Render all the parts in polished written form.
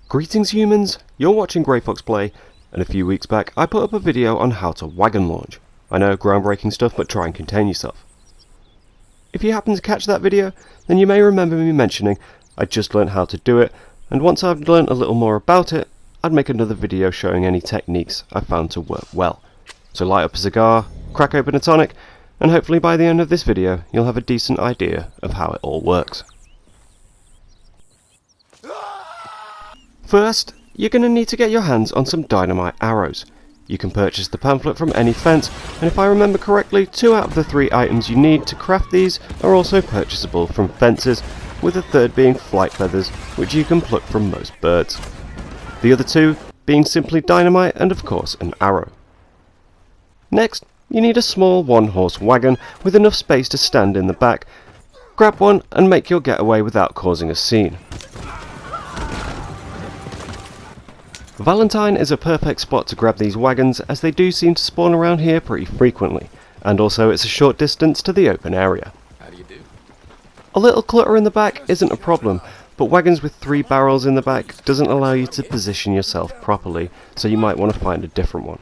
Greetings humans, you're watching GrayFoxPlay, and a few weeks back I put up a video on how to wagon launch. I know, groundbreaking stuff, but try and contain yourself. If you happen to catch that video, then you may remember me mentioning I just learned how to do it, and once I've learned a little more about it, I'd make another video showing any techniques I found to work well. So light up a cigar, crack open a tonic, and hopefully by the end of this video you'll have a decent idea of how it all works. First, you're going to need to get your hands on some dynamite arrows. You can purchase the pamphlet from any fence, and if I remember correctly, 2 out of the 3 items you need to craft these are also purchasable from fences, with the third being flight feathers, which you can pluck from most birds. The other 2 being simply dynamite and of course an arrow. Next, you need a small 1-horse wagon with enough space to stand in the back. Grab one and make your getaway without causing a scene. Valentine is a perfect spot to grab these wagons, as they do seem to spawn around here pretty frequently, and also it's a short distance to the open area. How do you do? A little clutter in the back isn't a problem, but wagons with 3 barrels in the back doesn't allow you to position yourself properly, so you might want to find a different one.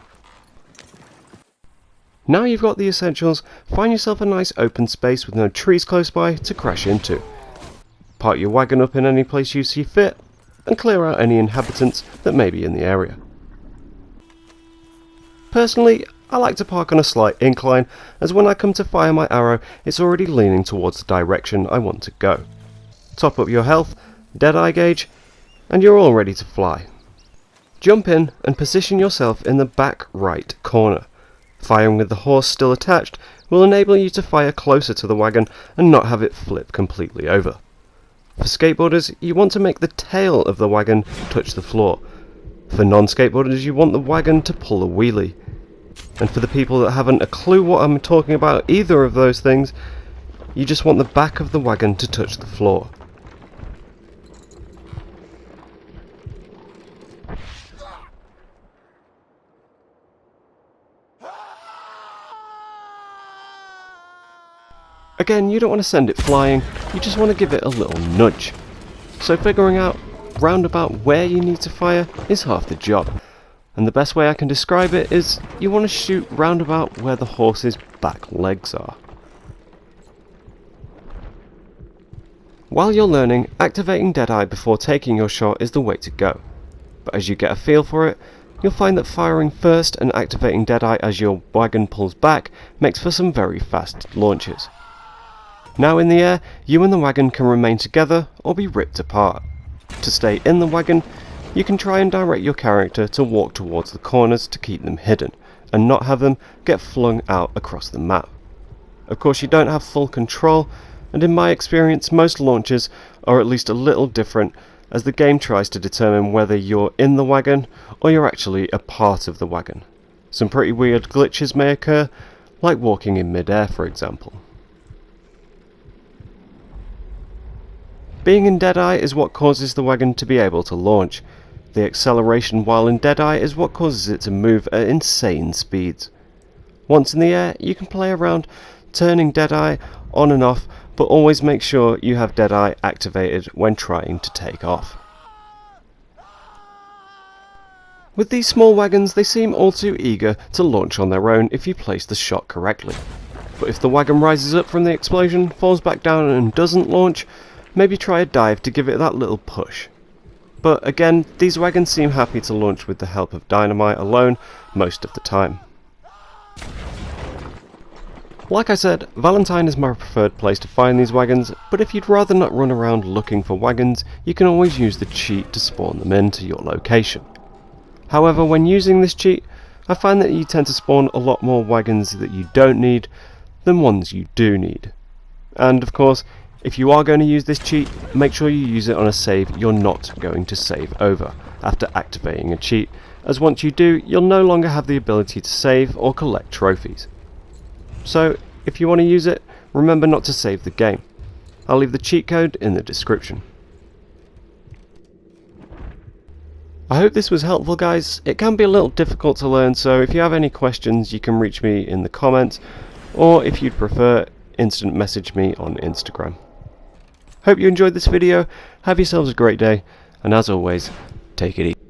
Now you've got the essentials, find yourself a nice open space with no trees close by to crash into. Park your wagon up in any place you see fit, and clear out any inhabitants that may be in the area. Personally, I like to park on a slight incline, as when I come to fire my arrow, it's already leaning towards the direction I want to go. Top up your health, dead-eye gauge, and you're all ready to fly. Jump in and position yourself in the back right corner. Firing with the horse still attached will enable you to fire closer to the wagon and not have it flip completely over. For skateboarders, you want to make the tail of the wagon touch the floor. For non-skateboarders, you want the wagon to pull a wheelie. And for the people that haven't a clue what I'm talking about either of those things, you just want the back of the wagon to touch the floor. Again, you don't want to send it flying, you just want to give it a little nudge. So figuring out roundabout where you need to fire is half the job. And the best way I can describe it is you want to shoot roundabout where the horse's back legs are. While you're learning, activating Deadeye before taking your shot is the way to go. But as you get a feel for it, you'll find that firing first and activating Deadeye as your wagon pulls back makes for some very fast launches. Now in the air, you and the wagon can remain together or be ripped apart. To stay in the wagon, you can try and direct your character to walk towards the corners to keep them hidden, and not have them get flung out across the map. Of course, you don't have full control, and in my experience most launches are at least a little different, as the game tries to determine whether you're in the wagon or you're actually a part of the wagon. Some pretty weird glitches may occur, like walking in mid-air for example. Being in Deadeye is what causes the wagon to be able to launch. The acceleration while in Deadeye is what causes it to move at insane speeds. Once in the air, you can play around turning Deadeye on and off, but always make sure you have Deadeye activated when trying to take off. With these small wagons, they seem all too eager to launch on their own if you place the shot correctly. But if the wagon rises up from the explosion, falls back down and doesn't launch, maybe try a dive to give it that little push. But again, these wagons seem happy to launch with the help of dynamite alone most of the time. Like I said, Valentine is my preferred place to find these wagons, but if you'd rather not run around looking for wagons, you can always use the cheat to spawn them into your location. However, when using this cheat, I find that you tend to spawn a lot more wagons that you don't need than ones you do need. And of course, if you are going to use this cheat, make sure you use it on a save you're not going to save over after activating a cheat, as once you do, you'll no longer have the ability to save or collect trophies. So, if you want to use it, remember not to save the game. I'll leave the cheat code in the description. I hope this was helpful, guys. It can be a little difficult to learn, so if you have any questions you can reach me in the comments, or if you'd prefer, instant message me on Instagram. Hope you enjoyed this video, have yourselves a great day, and as always, take it easy.